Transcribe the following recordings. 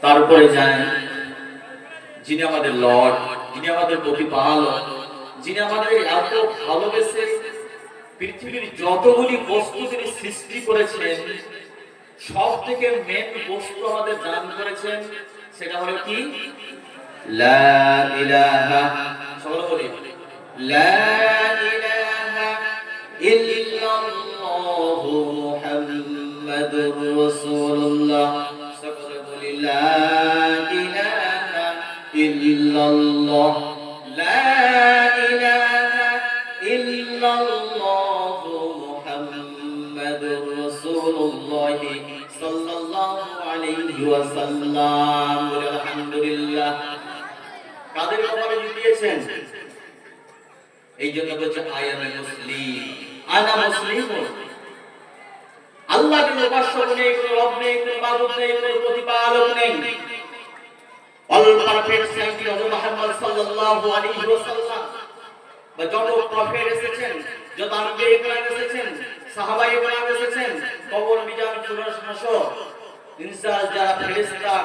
তারপরে জানেন যিনি আমাদের লর্ড, যিনি আমাদের প্রতিপালক, যিনি আমাদের এত ভালোবেসে পৃথিবীর যতগুলি বস্তু তিনি সৃষ্টি করেছেন, সব থেকে মেন বস্তু আমাদের দান করেছেন, সেটা হলো কি? লা ইলাহা, সকলে বলি লা ইলাহা ইল্লাল্লাহু মুহাম্মাদুর রাসূলুল্লাহ। সকলে বলি লা ইলাহা ইল্লাল্লাহ, লা ইলাহা ইল্লাল্লাহু মুহাম্মাদুর রাসূলুল্লাহ সাল্লাল্লাহু আলাইহি ওয়াসাল্লাম। আলহামদুলিল্লাহ। কাদের কপালে দিয়েছেন? এই জন্য বলছে আই এম এ মুসলিম, আনা মুসলিম। আল্লাহ বিন উপাস্য নেই, কোনো রব নেই, কোনো মাবুদ নেই, কোনো প্রতিপালক নেই। অল পারফেক্ট সাইন্টিস্ট হযরত মুহাম্মদ সাল্লাল্লাহু আলাইহি ওয়াসাল্লাম বা যত প্রফেট এসেছেন, যত আম্বিয়া ইকরাম এসেছেন, সাহাবায়ে ইকরাম এসেছেন, কবর মিজান ফুরস হাসর ইনসান যারা ফেরেশতা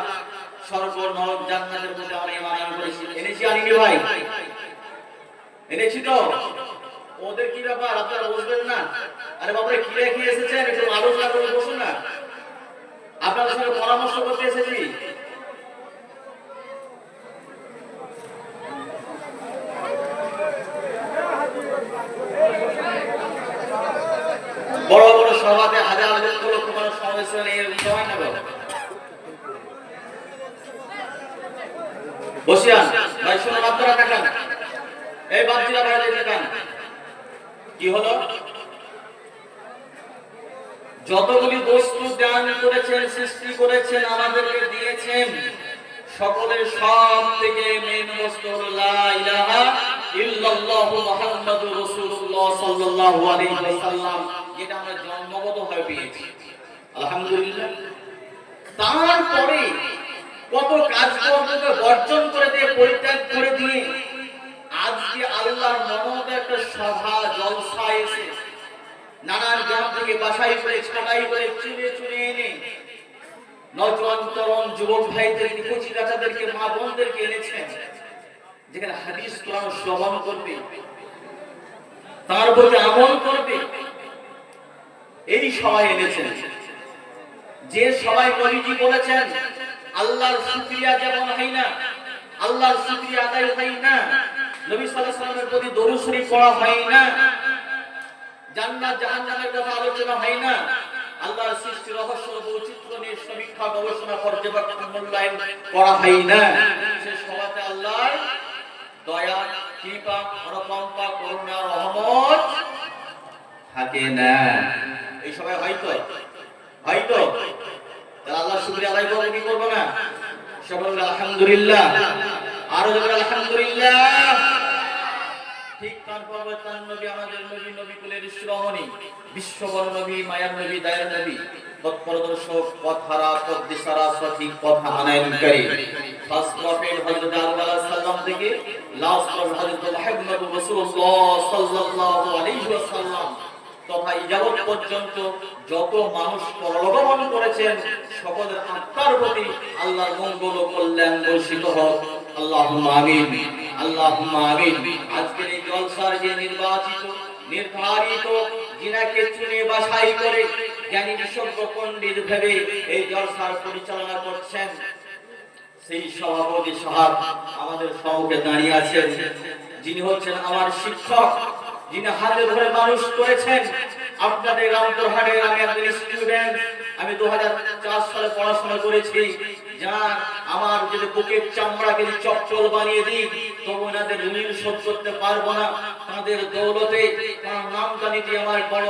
স্বর্গ নরক জান্নাতের মধ্যে আমরা ঈমান করেছি। এনেছি আনিনি ভাই? এনেছি তো? ওদের কি ব্যাপার আপনারা বুঝবেন না? আরে বাবারে কি রেখে এসেছেন, একটু আলোচনা করে বসুন না। আপনাদের সঙ্গে পরামর্শ করতে এসেছি। বড় বড় সভাতে হাজার লক্ষ লক্ষ মানুষ সমাবেশ হলে এরকম হয় না বাবা? বসিয়ান ভাই শুনুন, আপনারা তাকান, এই বাচ্চারা বাইরে তাকান। কি হলো? যতগুলি বস্তু দান করেছেন, সৃষ্টি করেছেন, আমাদেরকে দিয়েছেন, সকলের সব থেকে মেন বস্তু হলো লা ইলাহা ইল্লাল্লাহু মুহাম্মাদুর রাসূলুল্লাহ সাল্লাল্লাহু আলাইহি ওয়াসাল্লাম, যেটা আমরা জন্মগতভাবে পেয়েছি। আলহামদুলিল্লাহ। তারপরে কত কাজকর্মকে বর্জন করে দিয়ে, পরিত্যাগ করে দিয়ে আজকে আল্লাহর মনোনীত একটা সভা জলসা এসে নানান গ্রাম থেকে বাছাই করে, ছাঁটাই করে, চুনে চুনে এনে নওজোয়ান তরুণ যুবক ভাইদেরকে, কচি কাচাদেরকে, মা বোনদেরকে এনেছেন, যেখানে হাদিস কোরআন শ্রবণ করবে, তার প্রতি আমল করবে, এই সবাই এনেছেন। যে সবাই নবীজি বলেছেন আল্লাহর শুকরিয়া যেমন হয় না, আল্লাহর শুকরিয়া আদায় হয় না, নবী সাল্লাল্লাহু আলাইহি ওয়াসাল্লামের প্রতি দরুদ শরীফ পড়া হয় না, জান্নাত জাহান্নামের কথা আলোচনা হয় না, আল্লাহর সৃষ্টি রহস্য বৈচিত্র্য নিয়ে সমীক্ষা গবেষণা পর্যবেক্ষণ মূল্যায়ন করা হয় না, সে সবাতে আল্লাহর দয়া, কৃপা, অনুকম্পা, করুণা, রহমত থাকে না। এই সবাই হয়তো হয়তো তাহলে আল্লাহর শুকরিয়া আদায় করব কি করব না? সবাই আলহামদুলিল্লাহ, আরো জোরে আলহামদুলিল্লাহ। ঠিক তারপর তার নবী, আমাদের নবী, নবী কুলের শিরোমণি, বিশ্ববর নবী, মায়ার নবী, দয়ার নবী, পথপ্রদর্শক, পথহারা, পথদিশারা, সঠিক পথ আনয়নকারী, ফার্স্ট প্রফেট হযরত আদম আলাইহিস সালাম থেকে লাস্ট প্রফেট হযরত মুহাম্মদ রাসূলুল্লাহ সাল্লাল্লাহু আলাইহি ওয়াসাল্লাম তথা ইজাবত পর্যন্ত যত মানুষ পরলোকগমন করেছেন, সকলের আত্মার প্রতি আল্লাহর মঙ্গল ও কল্যাণ বর্ষিত হোক। আল্লাহুম্মা আমিন, আল্লাহুম্মা আমিন। আজকের এই জলসার যে নির্বাচিত, নির্ধারিত, যিনাকে চুনে বাছাই করে জ্ঞানী বিশজ্ঞ পণ্ডিত ভেবে এই জলসার পরিচালনা করছেন, সেই সভাপতি সাহেব আমাদের সম্মুখে দাঁড়িয়ে আছেন, যিনি হচ্ছেন আমার শিক্ষক, যিনি হাতে ধরে মানুষ করেছেন। আপনাদের রামপুরহাটের আমি একজন স্টুডেন্ট, আমি 2004 সালে পড়াশোনা করেছি। যা আমার যদি বুকের চামড়াকে চপচল বানিয়ে দিই তবু ওনাদের ঋণ শোধ করতে পারবো না। তাদের দৌলতে, তার নামটা নিতে আমার বড়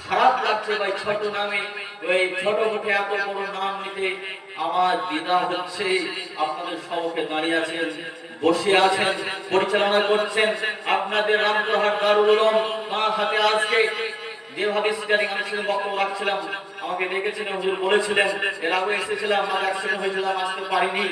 খারাপ লাগছে ভাই। ছোট নামে, ওই ছোট মুখে এত বড় নাম নিতে আমার দ্বিধা হচ্ছে। আপনাদের সম্মুখে দাঁড়িয়ে আছেন, বসে আছেন, পরিচালনা করছেন আপনাদের রামপুরহাট দারুল উলুম। তার হাতে আজকে যেভাবে স্টিয়ারিং আমি ছিলাম, বক্তব্য রাখছিলাম, আমাকে ডেকেছিলেন, হুজুর বলেছিলেন, এর আগে এসেছিলাম, আমার অ্যাক্সিডেন্ট হয়েছিল, আসতে পারিনি।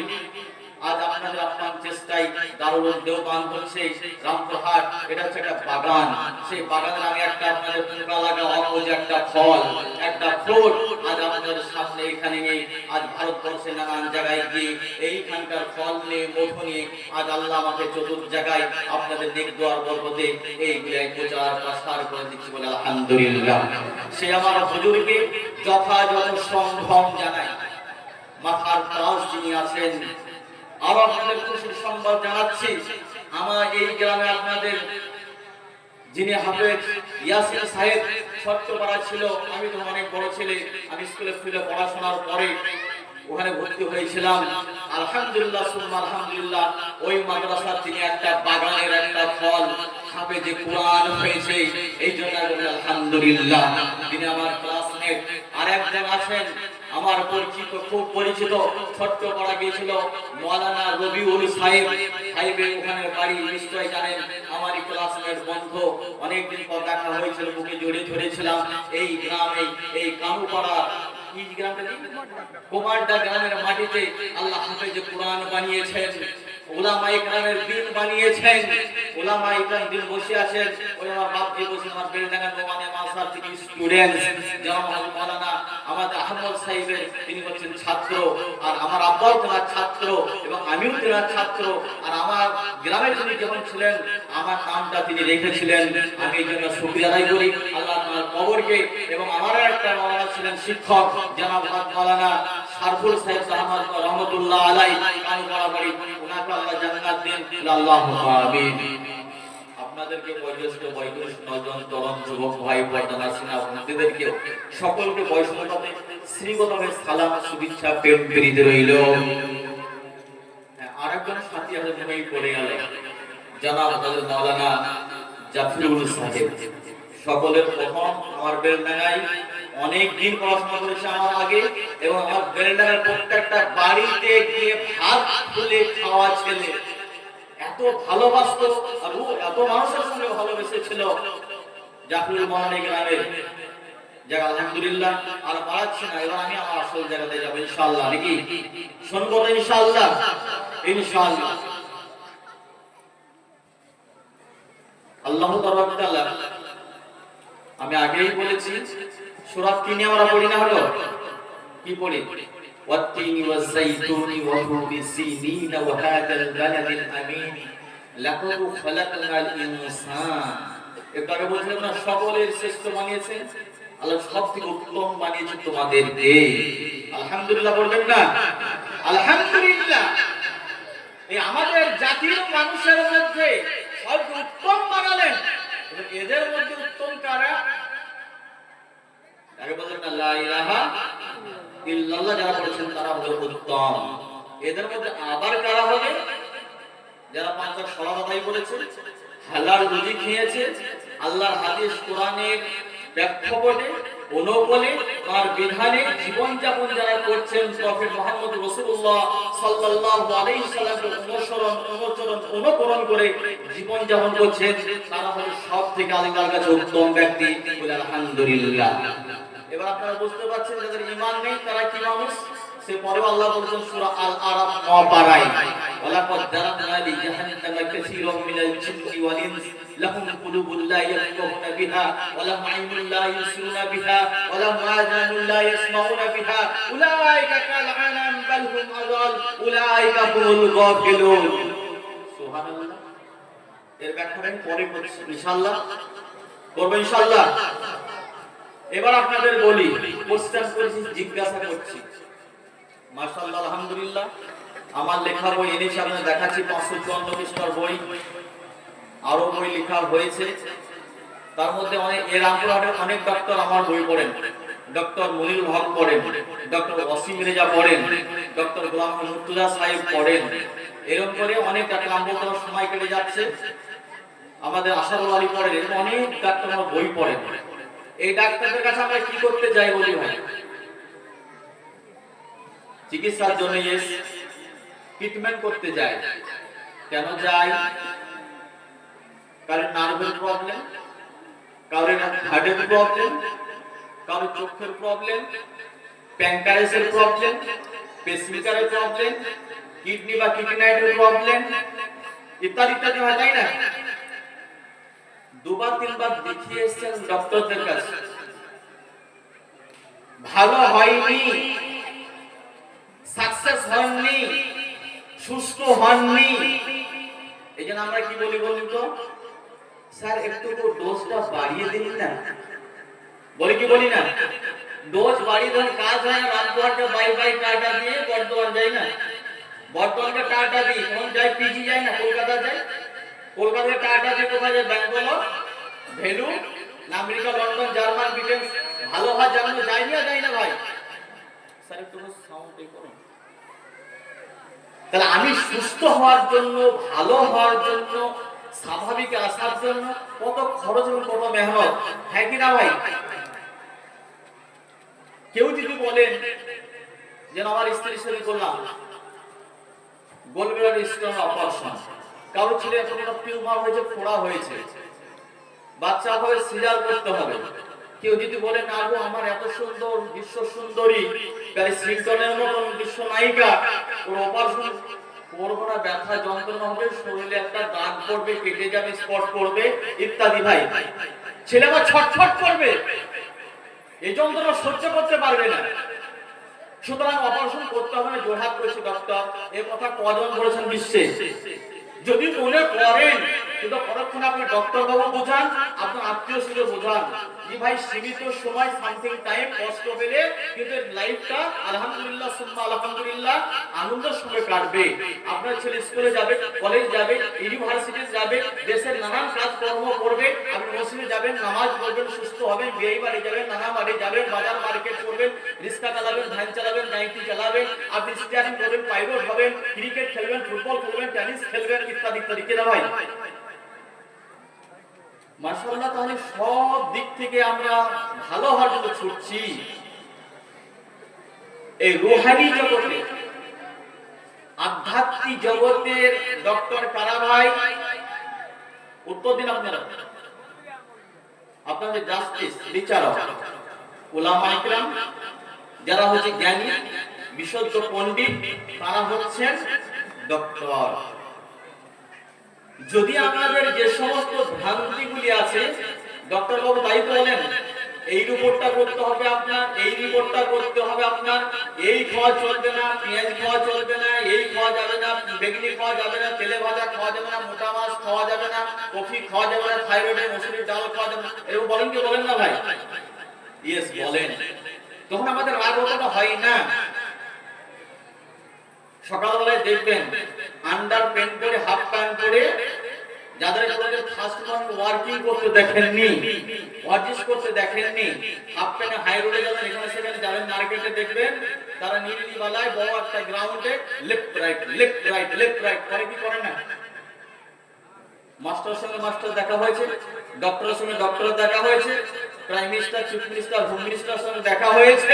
আজ আপনাদের আপ্রাণ চেষ্টায় দারুল দেওবান হচ্ছে রামপুরহাট, এটা হচ্ছে একটা বাগান। সেই বাগানে আমি একটা আপনাদের পোকা লাগা অপোজ একটা ফল, একটা ফ্রুট আজ আপনাদের সামনে এখানে নিয়ে আজ ভারতবর্ষের নানান জায়গায় গিয়ে এইখানকার ফল নিয়ে মধু নিয়ে আজ আল্লাহ আমাকে চতুর্থ জায়গায় আপনাদের নেক দোয়ার বরকতে এইগুলাই প্রচার প্রসার করে দিচ্ছি বলে আলহামদুলিল্লাহ। সে আমার হুজুরকে যথাযথ সম্ভ্রম জানাই। মাথার তাজ যিনি আছেন, আরো আপনাদের খুশির সংবাদ জানাচ্ছি, আমার এই গ্রামে আপনাদের যিনি হাফেজ ইয়াসিন সাহেব ছোট্টপাড়া ছিল, আমি তো অনেক বড় ছেলে, আমি স্কুলে ফিরে পড়াশোনার পরে ওখানে ভর্তি হয়েছিলাম। আলহামদুলিল্লাহ সুবহান আলহামদুলিল্লাহ, ওই মাদ্রাসার তিনি একটা বাগানের একটা ফল হাফেজে কোরআন হয়েছে, এই জন্য আলহামদুলিল্লাহ। তিনি আমার ক্লাসমেট। আর একজন আছেন আমার পরিচিত, খুব পরিচিত, ছোট্ট পাড়া গিয়েছিল মাওলানা রবিউল সাহেব, সাহেবের ওখানে বাড়ি, নিশ্চয় জানেন, আমারই ক্লাসমেট বন্ধু, অনেকদিন পর দেখা হয়েছিল, বুকে জড়িয়ে ধরেছিলাম। এই গ্রামে, এই কানুপাড়া কুমারডা গ্রামের মাটিতে আল্লাহ হাফেজে কোরআন বানিয়েছেন, উলামায়ে কেরামের দিন বানিয়েছেন। উলামায়ে কেরাম দিন বসে আছেন, ওই আমার বাপজি বসে আমার বেলডাঙ্গা নোমানে মাসার থেকে স্টুডেন্ট জামাল মাওলানা আমাদের আহমদ সাহেবের, তিনি হচ্ছেন ছাত্র, আর আমার আব্বাও তার ছাত্র এবং আমিও তার ছাত্র। আর আমার গ্রামের যিনি যখন ছিলেন আমার নামটা তিনি রেখেছিলেন, আমি এই জন্য শুকরিয়া আদায় করি আল্লাহ তাআলার কবরকে। এবং আমার একটা মাওলানা ছিলেন শিক্ষক জনাব মাওলানা শারফুল সাহেব সাহাবাত রহমাতুল্লাহ আলাইহি, কানুপাড়া বাড়ি, ওনাকে আল্লাহ জান্নাত দেন, আল্লাহু আমিন। আপনাদেরকে বয়োজ্যেষ্ঠ বয়োজ্যেষ্ঠ নজন তরুণ যুবক ভাই বর্তমান আছেন, আপনাদেরকে সকলকে বয়সনুপাতে শ্রীগতভাবে সালাম শুভেচ্ছা প্রেম প্রীতি রইল। আরেকজন সাথী আছে মনেই পড়ে গেল, জনাব হযরত মাওলানা জাফরুল সাহেব। সকলের প্রথম আমার বেলডাঙ্গায় অনেক দিন পড়াশোনা করেছে আমার আগে, এবং আমার বেলডাঙ্গার প্রত্যেকটা বাড়িতে গিয়ে ভাত তুলে খাওয়া ছেলে, এত ভালোবাসতো আর ও এত মানুষের সঙ্গে ভালোবেসেছিল জাফরুল মাওলানা গ্রামের জায়গা। আলহামদুলিল্লাহ আর পাচ্ছি না, এবার আমি আমার আসল জায়গাতে যাবো ইনশাআল্লাহ, নাকি শুনবো তো ইনশাআল্লাহ? ইনশাআল্লাহ আল্লাহ তাআলা, আমি আগেই বলেছি সূরা ৩ আমরা পড়ি না, হলো কি পড়ি? ওয়াত-তিনি ওয়াজ-যাইতুনি ওয়া তুরি সিনিন ওয়া হাদাল বালাদিল আমিন লাকাদ খালাকনাল ইনসান। এবারে বলছিলাম না, সকলের শ্রেষ্ঠ বানিয়েছেন আল্লাহ, সবথেকে উত্তম বানিয়েছেন তোমাদেরকে। আলহামদুলিল্লাহ বলবেন না? আলহামদুলিল্লাহ। এই আমাদের জাতির মানুষের মধ্যে সবচেয়ে উত্তম বানালেন, এদের মধ্যে উত্তম কারা? আগে বলেন না লা ইলাহা ইল্লাল্লাহ, যারা বলেছেন তারা হলো উত্তম। এদের মধ্যে আবার কারা হবে? যারা পাঁচ ওয়াক্ত সালাত আদায় করেছে, হালাল রুজি খেয়েছে, আল্লাহর হাদিস কোরআনের প্রেক্ষাপটে অনুকূলে তার বিধানে জীবন যাপন যারা করছেন, প্রফেট মুহাম্মদ রাসূলুল্লাহ সাল্লাল্লাহু আলাইহি সাল্লামের অনুকরণ করে জীবন যাপন করছেন, তারা হলো সবথেকে আল্লাহর কাছে উত্তম ব্যক্তি। বলে আলহামদুলিল্লাহ। এবার আপনারা বুঝতে পারছেন যাদের ঈমান নেই তারা কি মানুষ। সে পরে আল্লাহ বলেছেন সূরা আল আরাফ 9 পারায়, ওয়ালাকাদ দারাবনা লি জাহান্নামা কাসীরাম মিনাল জিন্নি ওয়াল ইনস লাহুম কুলুবুন লা ইয়াফকাহুনা বিহা ওয়া লাহুম আইনুন লা ইউসিরুনা বিহা ওয়া লাহুম আযানুন লা ইয়াসমাউনা বিহা উলাইকা কাল আনাম বাল হুম আযাল উলাইকা হুমুল গাফিলুন। সুবহানাল্লাহ। এর ব্যাখ্যা আমি পরে করছি ইনশাআল্লাহ, করব ইনশাআল্লাহ। এবার আপনাদের বলি, কোশ্চেন করেছি, জিজ্ঞাসা করছি। মাশাআল্লাহ আলহামদুলিল্লাহ, আমার লেখা বই এনেছি, আপনাদের দেখাচ্ছি 554 পৃষ্ঠার বই, আরো বই লেখা হয়েছে। তার মধ্যে অনেক এর রামপুরহাটের অনেক ডক্টর আমার বই পড়েন, ডক্টর মনিরুল হক পড়েন, ডক্টর ওয়াসিম রেজা পড়েন, ডক্টর গোলাম মুর্তজা সাহেব পড়েন, এরকম করে অনেক ডাক্তার, নাম বলতে সময় কেটে যাচ্ছে, আমাদের আশারুল আলী পড়েন, এরকম অনেক ডাক্তার আমার বই পড়েন। এই ডাক্তারদের কাছে আমরা কি করতে যাই বলি ভাই? চিকিৎসার জন্য ট্রিটমেন্ট করতে যাই। কেন যাই? কারণ নার্ভের প্রবলেম, কারোর হার্টের প্রবলেম, কারোর চোখের প্রবলেম, প্যানক্রিয়াসের প্রবলেম, পেসমেকারের প্রবলেম, কিডনি বা কিডনির প্রবলেম ইত্যাদি ইত্যাদি হয়, তাই না? দুবার তিনবার দেখিয়ে এসেছেন ডক্টরদের কাছে, ভালো হয়নি, সাকসেস হননি, সুস্থ হননি। এই জন্য আমরা কি বলি বলুন তো, স্যার একটু ডোজটা বাড়িয়ে দিন না, বলি কি বলি না? ডোজ বাড়িয়ে দেন, কাজ হয় না। রামপুরহাটে বাই বাই টাটা দিয়ে বর্ধমান যায় না, বর্ধমানকে টাটা দিই, তখন যায় পিজি যায় না, কলকাতা যায়, কলকাতায় টাটা দিয়ে কোথায় যায়? ব্যাঙ্গালোর, ভেলু, আমেরিকা, লন্ডন, জার্মান, ব্রিটেন, ভালো হওয়ার জন্য যায় না, যায় না ভাই? স্যার একটু সাউন্ড করুন। তাহলে আমি সুস্থ হওয়ার জন্য, ভালো হওয়ার জন্য, স্বাভাবিক আসার জন্য কত খরচ এবং কত মেহনত, হ্যাঁ কি না ভাই? কেউ যদি বলেন যে আমার স্ত্রীর সাথে করলাম গোলব্লাডার স্টোন অপারেশন, কারো ছেলে এখন টিউমার হয়েছে, ফোড়া হয়েছে, বাচ্চা হবে, সিজার করতে হবে, কেউ যদি বলে না গো আমার এত সুন্দর বিশ্ব সুন্দরী প্যারিস হিলটনের মতন বিশ্ব নায়িকা, ওর অপারেশন করবো না, ব্যথা যন্ত্রণা হবে, শরীরে একটা দাগ পড়বে, কেটে যাবে, স্পট পড়বে ইত্যাদি, ভাই ছেলে আবার ছটফট করবে, এই যন্ত্রণা সহ্য করতে পারবে না, সুতরাং অপারেশন করতে হবে না, জোরহাত করেছে ডক্টর। এই কথা কজন বলেছেন বিশ্বে? যদি মনে করেন, কিন্তু পরক্ষণে আপনি ডক্টর বাবু বোঝান, আপনার আত্মীয় স্বজন বোঝান যে ভাই সীমিত সময়, সামথিং টাইম, কষ্ট পেলে কিন্তু লাইফটা আলহামদুলিল্লাহ সুম্মা আলহামদুলিল্লাহ আনন্দের সঙ্গে কাটবে। আপনার ছেলে স্কুলে যাবে, কলেজ যাবে, ইউনিভার্সিটি যাবে, দেশের নানান কাজকর্ম করবে, আপনি মসজিদে যাবেন, নামাজ পড়বেন, সুস্থ হবেন, বিয়ে বাড়ি যাবেন, নানা বাড়ি যাবেন, বাজার মার্কেট করবেন, রিক্সা চালাবেন, ভ্যান চালাবেন, গাড়ি চালাবেন, আপনি স্টিয়ারিং করবেন, পাইলট হবেন, ক্রিকেট খেলবেন, ফুটবল খেলবেন, টেনিস খেলবেন ইত্যাদি ইত্যাদি, কেনা ভাই? মাশাআল্লাহ, তাহলে সব দিক থেকে আমরা ভালো হওয়ার জন্য ছুটছি। এই রূহানি জগতে, আধ্যাত্মিক জগতের ডক্টর কারা ভাই? উত্তর দিন আপনারা। আপনাদের জাস্টিস, বিচারক, উলামায়ে কিরাম, যারা হচ্ছে জ্ঞানী, বিশুদ্ধ পণ্ডিত, তারা হচ্ছেন ডক্টর। যদি আমাদের যে সমস্ত ভ্রান্তিগুলি আছে, ডক্টর বাবু তাই তো বলেন, এই রিপোর্টটা করতে হবে আপনার, এই রিপোর্টটা করতে হবে আপনার, এই খাওয়া চলবে না, পেঁয়াজ খাওয়া চলবে না, এই খাওয়া যাবে না, বেগুনি খাওয়া যাবে না, তেলে ভাজা খাওয়া যাবে না, মোটা মাছ খাওয়া যাবে না, কফি খাওয়া যাবে না, থাইরয়েডের মসুরির ডাল খাওয়া যাবে না, এরকম বলেন কি বলেন না ভাই? ইয়েস বলেন। তখন আমাদের রাগ অতটা হয় না। সকালবেলায় দেখবেন আন্ডার প্যান্ট পরে, হাফ প্যান্ট পরে, যাদের কোনোদিন ফার্স্ট মর্নিং ওয়ার্কিং করতে দেখেননি, ওয়ার্জিস করতে দেখেননি, হাফ প্যান্টে হাই রোডে যাবেন, এখানে সেখানে যাবেন, মার্কেটে দেখবেন তারা নীলি বালায় বড় একটা গ্রাউন্ডে left right left right left right করে, কি করে না? মাস্টারের সঙ্গে মাস্টার দেখা হয়েছে, ডক্টরের সঙ্গে ডক্টর দেখা হয়েছে, prime minister, chief minister, home মিনিস্টারের সঙ্গে দেখা হয়েছে,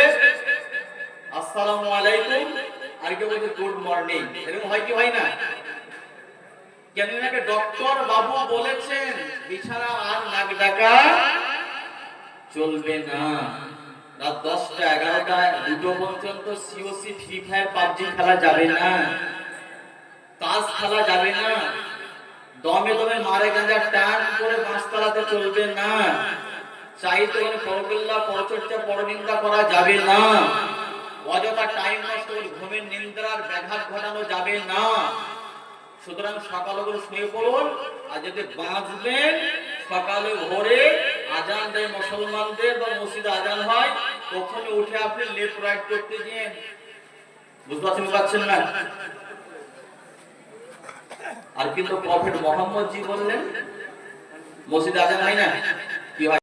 আসসালামু আলাইকুম, আর কেউ বলছে গুড মর্নিং, এরকম হয় কি হয় না? কেন নাকি ডক্টর বাবু বলেছেন বিছানা আর নাক ডাকা চলবে না, রাত 10টা 11টা 2টো পর্যন্ত সিওসি, ফ্রি ফায়ার, পাবজি খেলা যাবে না, তাস খেলা যাবে না, দমে দমে মারে গাঁজা টান করে বাঁশ চালাতে চলবে না, চাইতে মানে পরগল্লা, পরচর্চা, পরনিন্দা করা যাবে না, অযথা টাইম নষ্ট করে ঘুমের নিন্দ্রার ব্যাঘাত ঘটানো যাবে না। সুতরাং সকালে করে শুয়ে পড়ুন, আর যদি বাঁচবেন সকালে ভোরে আজান দেয় মুসলমানদের বা মসজিদে আজান হয়, তখন উঠে আপনি লেফট রাইট করতে গিয়ে, বুঝতে পারছেন না? আর কিন্তু প্রফেট মোহাম্মদ জি বললেন মসজিদে আজান হয় না, কি হয়?